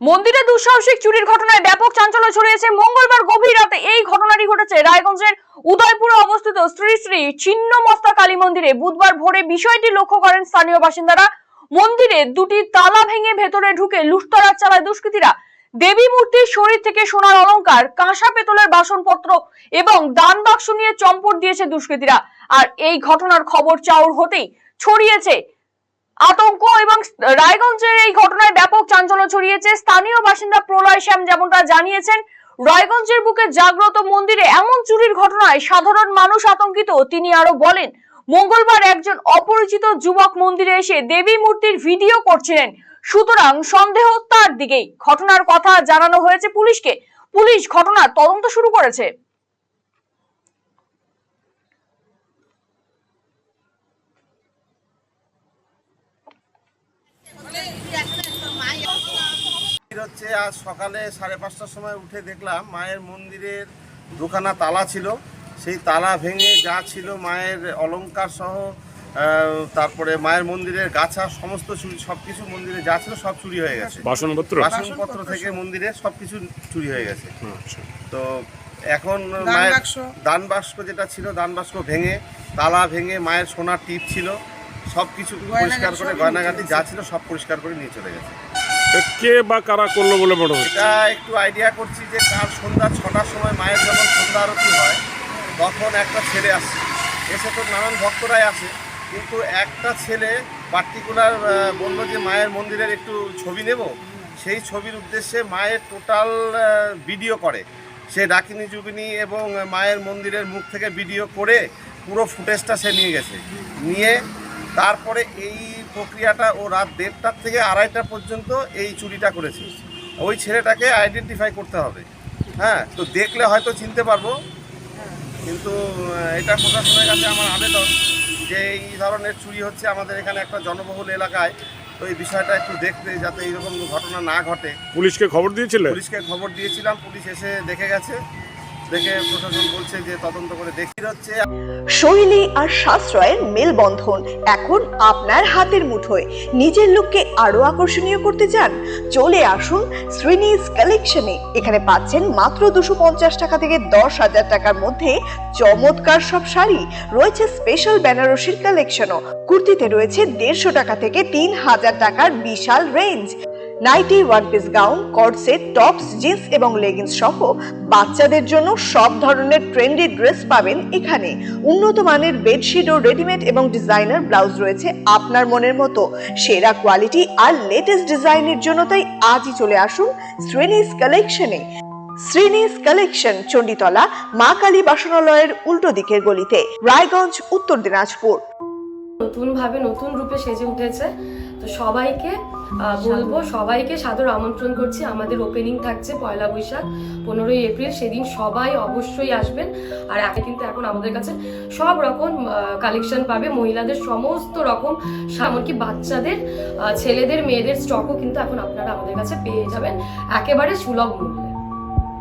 মন্দিরে দুঃসাহসিক চুরির ঘটনায় ব্যাপক চাঞ্চল্য ছড়িয়েছে। মঙ্গলবার গভীর রাতে এই ঘটনাটি ঘটেছে রায়গঞ্জের উদয়পুরে অবস্থিত শ্রী শ্রী ছিন্নমস্তা কালী মন্দিরে। বুধবার ভোরে বিষয়টি লক্ষ্য করেন স্থানীয় বাসিন্দারা। মন্দিরে দুটি তালা ভেঙে ভেতরে ঢুকে লুটতরাজ চালায় দুষ্কৃতীরা। দেবী মূর্তির শরীর থেকে সোনার অলংকার, কাঁসা পেতলের বাসনপত্র এবং দান বাক্স নিয়ে চম্পট দিয়েছে দুষ্কৃতীরা। আর এই ঘটনার খবর চাউর হতেই ছড়িয়েছে আতঙ্ক এবং রায়গঞ্জের এই ঘটনায় ব্যাপক চাঞ্চল্য ছড়িয়েছে। স্থানীয় বাসিন্দা প্রলয় শ্যাম যেমনটা জানিয়েছেন, রায়গঞ্জের বুকে জাগ্রত মন্দিরে এমন চুরির ঘটনায় সাধারণ মানুষ আতঙ্কিত। তিনি আরো বলেন, মঙ্গলবার একজন অপরিচিত যুবক মন্দিরে এসে দেবী মূর্তির ভিডিও করছিলেন, সুতরাং সন্দেহ তার দিকেই। ঘটনার কথা জানানো হয়েছে পুলিশকে। পুলিশ ঘটনার তদন্ত শুরু করেছে। হচ্ছে আজ সকালে 5:30টার সময় উঠে দেখলাম মায়ের মন্দিরের দুখানা তালা ছিল, সেই তালা ভেঙে যা ছিল মায়ের অলংকার সহ তারপরে মায়ের মন্দিরের গাছা সমস্ত চুরি, সবকিছু মন্দিরে যা ছিল সব চুরি হয়ে গেছে। বাসনপত্র থেকে মন্দিরে সবকিছু চুরি হয়ে গেছে। তো এখন মায়ের দান বাক্স যেটা ছিল, দান বাক্স ভেঙে, তালা ভেঙে, মায়ের সোনার টিপ ছিল, সবকিছু পরিষ্কার করে, গয়নাগাটি যা ছিল সব পরিষ্কার করে নিয়ে চলে গেছে। কে বা কারা করলো বলে মনে হচ্ছে? এটা একটু আইডিয়া করছি যে কাল সন্ধ্যা 6টার সময় মায়ের যখন সন্ধ্যা আরতি হয় তখন একটা ছেলে আসছে, এসে তো নানান ভক্তরাই আসে, কিন্তু একটা ছেলে পার্টিকুলার বললো যে মায়ের মন্দিরের একটু ছবি নেব। সেই ছবির উদ্দেশ্যে মায়ের টোটাল ভিডিও করে, সে ডাকিনী যুগিনী এবং মায়ের মন্দিরের মুখ থেকে ভিডিও করে পুরো ফুটেজটা সে নিয়ে গেছে। নিয়ে তারপরে এই প্রক্রিয়াটা ও রাত 1:30 থেকে 2:30 পর্যন্ত এই চুরিটা করেছে। ওই ছেলেটাকে আইডেন্টিফাই করতে হবে। হ্যাঁ, তো দেখলে হয়তো চিনতে পারবো, কিন্তু এটা প্রশাসনের কাছে আমার আবেদন যে এই ধরনের চুরি হচ্ছে আমাদের এখানে একটা জনবহুল এলাকায়, তো এই বিষয়টা একটু দেখতে, যাতে এইরকম ঘটনা না ঘটে। পুলিশকে খবর দিয়েছিলেন? পুলিশকে খবর দিয়েছিলাম, পুলিশ এসে দেখে গেছে, দেখে প্রশাসন বলছে যে তদন্ত করে দেখি হচ্ছে। শৈলী আর সাশ্রয়ের মেলবন্ধন এখন আপনার হাতের মুঠোয়। নিজের লুককে আরো আকর্ষণীয় করতে চান? চলে আসুন শ্রীনিজ কালেকশনে। এখানে পাচ্ছেন মাত্র 250 টাকা থেকে 10,000 টাকার মধ্যে চমৎকার সব শাড়ি। রয়েছে স্পেশাল বেনারসির কালেকশনও। কুর্তিতে রয়েছে 150 টাকা থেকে 3,000 টাকার বিশাল range. Nighty, one piece gown, cord set, tops, jeans এবং লেগিংস সহ বাচ্চাদের জন্য সব ধরনের ট্রেন্ডি ড্রেস পাবেন এখানে। উন্নত মানের বেডশিট ও রেডিমেড এবং ডিজাইনার ব্লাউজ রয়েছে আপনার মনের মতো। সেরা কোয়ালিটি আর লেটেস্ট ডিজাইনের জন্য তাই আজই চলে আসুন শ্রীনিজ কালেকশনে। শ্রীনিজ কালেকশন, চণ্ডীতলা মা কালী বাসনালয়ের উল্টো দিকের গলিতে, রায়গঞ্জ, উত্তর দিনাজপুর। নতুন ভাবে নতুন রূপে সেজে উঠেছে, তো সবাইকে বলবো, সবাইকে সাদর আমন্ত্রণ করছি। আমাদের ওপেনিং থাকছে 1 বৈশাখ 15ই এপ্রিল, সেদিন সবাই অবশ্যই আসবেন। আর কিন্তু এখন আমাদের কাছে সব রকম কালেকশন পাবে, মহিলাদের সমস্ত রকম, এমনকি বাচ্চাদের, ছেলেদের, মেয়েদের স্টকও কিন্তু এখন আপনারা আমাদের কাছে পেয়ে যাবেন একেবারে সুলভ মূল্যে।